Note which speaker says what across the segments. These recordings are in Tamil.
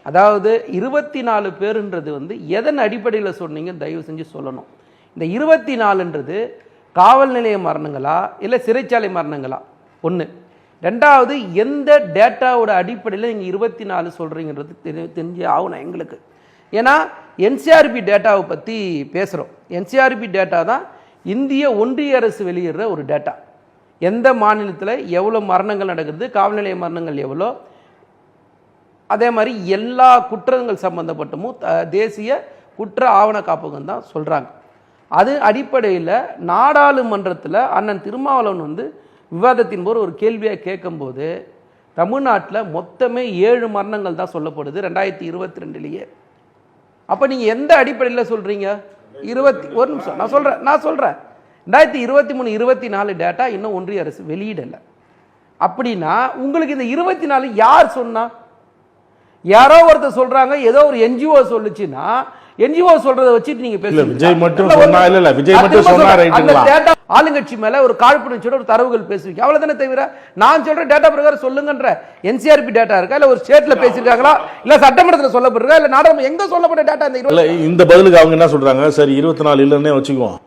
Speaker 1: அதாவது 24 பேருன்றது வந்து எதன் அடிப்படையில் சொன்னீங்க தயவு செஞ்சு சொல்லணும். இந்த 24ன்றது காவல் நிலைய மரணங்களா இல்லை சிறைச்சாலை மரணங்களா? ஒன்று. ரெண்டாவது, எந்த டேட்டாவோட அடிப்படையில் நீங்கள் 24 சொல்கிறீங்கிறது தெரிஞ்சு ஆகணும் எங்களுக்கு. ஏன்னா என்சிஆர்பி டேட்டாவை பற்றி பேசுகிறோம். என்சிஆர்பி டேட்டா தான் இந்திய ஒன்றிய அரசு வெளியிடுற ஒரு டேட்டா. எந்த மாநிலத்தில் எவ்வளோ மரணங்கள் நடக்குது, காவல் நிலைய மரணங்கள் எவ்வளோ, அதே மாதிரி எல்லா குற்றங்கள் சம்பந்தப்பட்டமும் தேசிய குற்ற ஆவண காப்பகம் தான் சொல்கிறாங்க. அது அடிப்படையில் நாடாளுமன்றத்தில் அண்ணன் திருமாவளவன் வந்து விவாதத்தின் போது ஒரு கேள்வியாக கேட்கும்போது தமிழ்நாட்டில் மொத்தமே 7 மரணங்கள் தான் சொல்லப்படுது 2022. அப்போ நீங்கள் எந்த அடிப்படையில் சொல்கிறீங்க? ஒரு நிமிஷம் நான் சொல்கிறேன் 2023, 24 டேட்டா இன்னும் ஒன்றிய அரசு வெளியிடலை. அப்படின்னா உங்களுக்கு இந்த 24 யார் சொன்னா? யாரோ ஒருத்தர் சொல்றாங்க, ஏதோ ஒரு என்ஜிஓ சொல்லுச்சுன்னா என்ஜிஓ சொல்றதை வச்சுட்டு நீங்க பேசுறீங்க. விஜய் மட்டும் சொன்னா இல்ல, விஜய் மட்டும் சொன்னா ரைட்டுங்களா? ஆளுங்கட்சி மேல ஒரு காழ்ப்புணர்ச்சியோட ஒரு தரவுகள் பேசுவீங்க, அவ்வளவுதானே தவிர நான் சொல்ற டேட்டா பிரகாரம் சொல்லுங்கன்ற என்சிஆர்பி டேட்டா இருக்கா, இல்ல ஒரு ஸ்டேட்ல பேசிருக்காங்களா, இல்ல சட்டமன்றத்தில் சொல்லப்படுறா, இல்ல நாடாளுமன்ற எங்க சொல்லப்பட்ட டேட்டா?
Speaker 2: இந்த பதிலுக்கு அவங்க என்ன சொல்றாங்க, சரி 24 இல்லன்னே வச்சுக்குவோம்,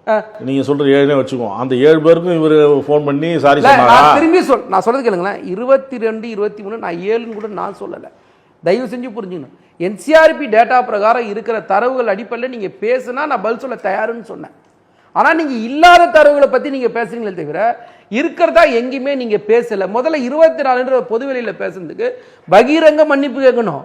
Speaker 2: நீங்க சொல்ற 7 வச்சுக்குவோம், அந்த 7 பேருக்கும் இவரு போன் பண்ணி சாரி சொன்னாரா?
Speaker 1: திரும்பி நான் சொல்றது கேளுங்களேன், 22, 23 நான் 7ன்னு கூட நான் சொல்லல, தயவு செஞ்சு புரிஞ்சுக்கணும். என்சிஆர்பி டேட்டா பிரகாரம் இருக்கிற தரவுகள் அடிப்படையில் நீங்க பேசுனா நான் பதில் சொல்ல தயாருன்னு சொன்னேன். ஆனா நீங்க இல்லாத தரவுகளை பத்தி நீங்க பேசுறீங்களே தவிர இருக்கிறதா எங்கேயுமே நீங்க பேசல. முதல்ல 24 பொதுவெளியில பேசுறதுக்கு பகிரங்க மன்னிப்பு கேட்கணும்.